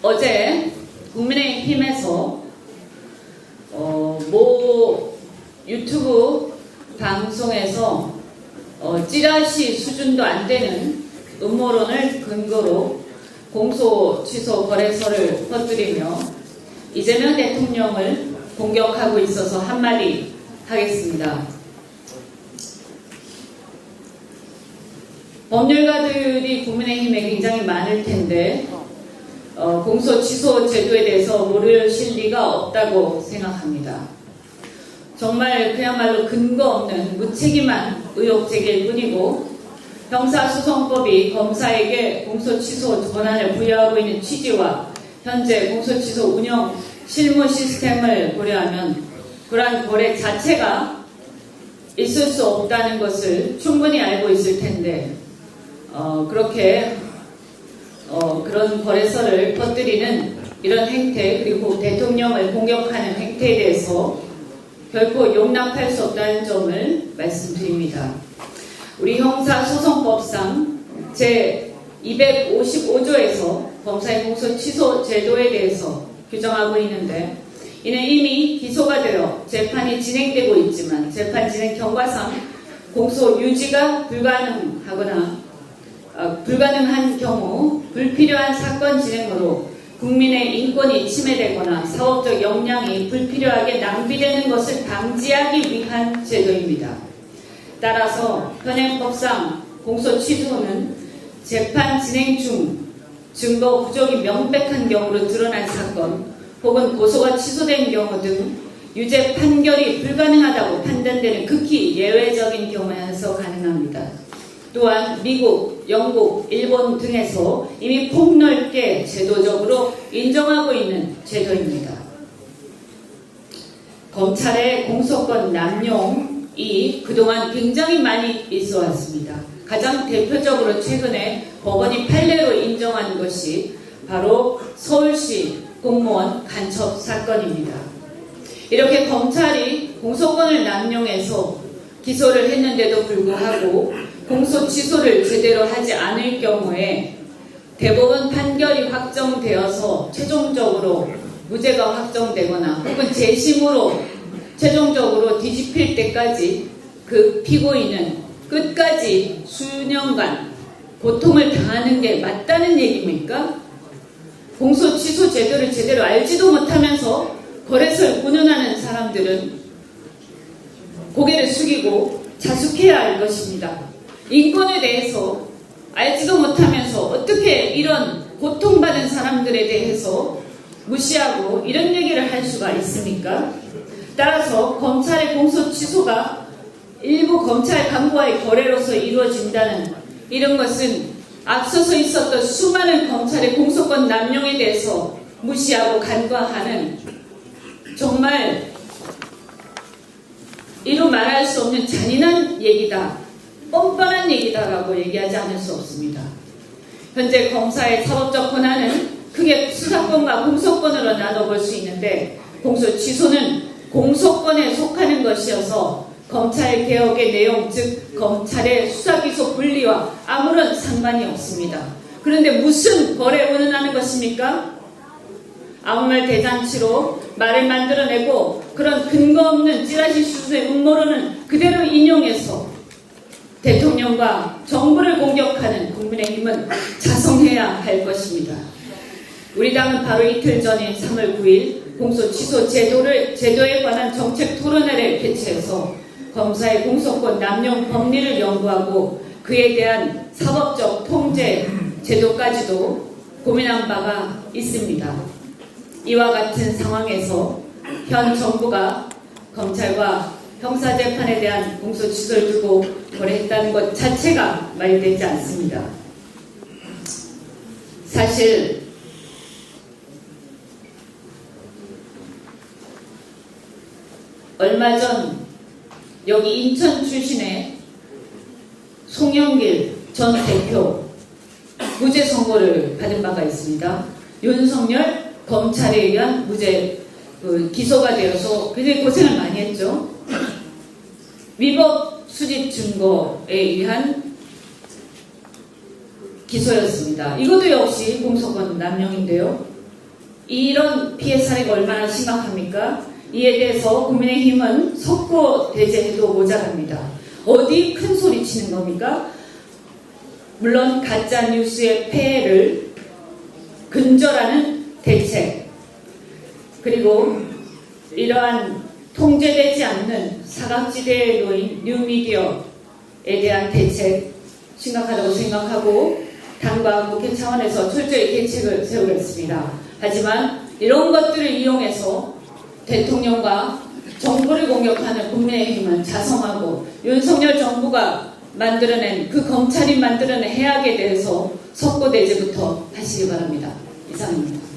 어제 국민의힘에서 모 유튜브 방송에서 찌라시 수준도 안 되는 음모론을 근거로 공소 취소 거래서를 퍼뜨리며 이재명 대통령을 공격하고 있어서 한마디 하겠습니다. 법률가들이 국민의힘에 굉장히 많을 텐데 공소 취소 제도에 대해서 모르실 리가 없다고 생각합니다. 정말 그야말로 근거 없는 무책임한 의혹 제기일 뿐이고 형사소송법이 검사에게 공소 취소 권한을 부여하고 있는 취지와 현재 공소 취소 운영 실무 시스템을 고려하면 그러한 거래 자체가 있을 수 없다는 것을 충분히 알고 있을 텐데 그렇게 그런 거래서를 퍼뜨리는 이런 행태 그리고 대통령을 공격하는 행태에 대해서 결코 용납할 수 없다는 점을 말씀드립니다. 우리 형사소송법상 제255조에서 검사의 공소 취소 제도에 대해서 규정하고 있는데 이는 이미 기소가 되어 재판이 진행되고 있지만 재판 진행 경과상 공소 유지가 불가능한 경우 불필요한 사건 진행으로 국민의 인권이 침해되거나 사업적 역량이 불필요하게 낭비되는 것을 방지하기 위한 제도입니다. 따라서 현행법상 공소 취소는 재판 진행 중 증거 부족이 명백한 경우로 드러난 사건 혹은 고소가 취소된 경우 등 유죄 판결이 불가능하다고 판단되는 극히 예외적인 경우에서 가능합니다. 또한 미국, 영국, 일본 등에서 이미 폭넓게 제도적으로 인정하고 있는 제도입니다. 검찰의 공소권 남용이 그동안 굉장히 많이 있어 왔습니다. 가장 대표적으로 최근에 법원이 판례로 인정한 것이 바로 서울시 공무원 간첩 사건입니다. 이렇게 검찰이 공소권을 남용해서 기소를 했는데도 불구하고 공소 취소를 제대로 하지 않을 경우에 대법원 판결이 확정되어서 최종적으로 무죄가 확정되거나 혹은 재심으로 최종적으로 뒤집힐 때까지 그 피고인은 끝까지 수년간 고통을 당하는 게 맞다는 얘기입니까? 공소 취소 제도를 제대로 알지도 못하면서 거래소를 운운하는 사람들은 고개를 숙이고 자숙해야 할 것입니다. 인권에 대해서 알지도 못하면서 어떻게 이런 고통받은 사람들에 대해서 무시하고 이런 얘기를 할 수가 있습니까? 따라서 검찰의 공소 취소가 일부 검찰 간부와의 거래로서 이루어진다는 이런 것은 앞서서 있었던 수많은 검찰의 공소권 남용에 대해서 무시하고 간과하는 정말 이루 말할 수 없는 잔인한 얘기다. 뻔뻔한 얘기다라고 얘기하지 않을 수 없습니다. 현재 검사의 사법적 권한은 크게 수사권과 공소권으로 나눠볼 수 있는데 공소 취소는 공소권에 속하는 것이어서 검찰 개혁의 내용 즉 검찰의 수사기소 분리와 아무런 상관이 없습니다. 그런데 무슨 거래 운운하는 것입니까? 아무 말 대잔치로 말을 만들어내고 그런 근거 없는 찌라시 수준의 음모론은 그대로 인용해서 대통령과 정부를 공격하는 국민의힘은 자성해야 할 것입니다. 우리 당은 바로 이틀 전인 3월 9일 공소 취소 제도에 관한 정책 토론회를 개최해서 검사의 공소권 남용 법리를 연구하고 그에 대한 사법적 통제 제도까지도 고민한 바가 있습니다. 이와 같은 상황에서 현 정부가 검찰과 형사재판에 대한 공소 취소를 두고 거래했다는 것 자체가 말이 되지 않습니다. 사실 얼마 전 여기 인천 출신의 송영길 전 대표 무죄 선고를 받은 바가 있습니다. 윤석열 검찰에 의한 무죄 기소가 되어서 굉장히 고생을 많이 했죠. 위법 수집 증거에 의한 기소였습니다. 이것도 역시 공소권 남용인데요. 이런 피해 사례가 얼마나 심각합니까? 이에 대해서 국민의힘은 석고 대제해도 모자랍니다. 어디 큰 소리 치는 겁니까? 물론 가짜 뉴스의 폐해를 근절하는 대책, 그리고 이러한 통제되지 않는 사각지대에 놓인 뉴미디어에 대한 대책 심각하다고 생각하고 당과 국회 차원에서 철저히 대책을 세우겠습니다. 하지만 이런 것들을 이용해서 대통령과 정부를 공격하는 국민의힘은 자성하고 윤석열 정부가 만들어낸 그 검찰이 만들어낸 해악에 대해서 석고대제부터 하시기 바랍니다. 이상입니다.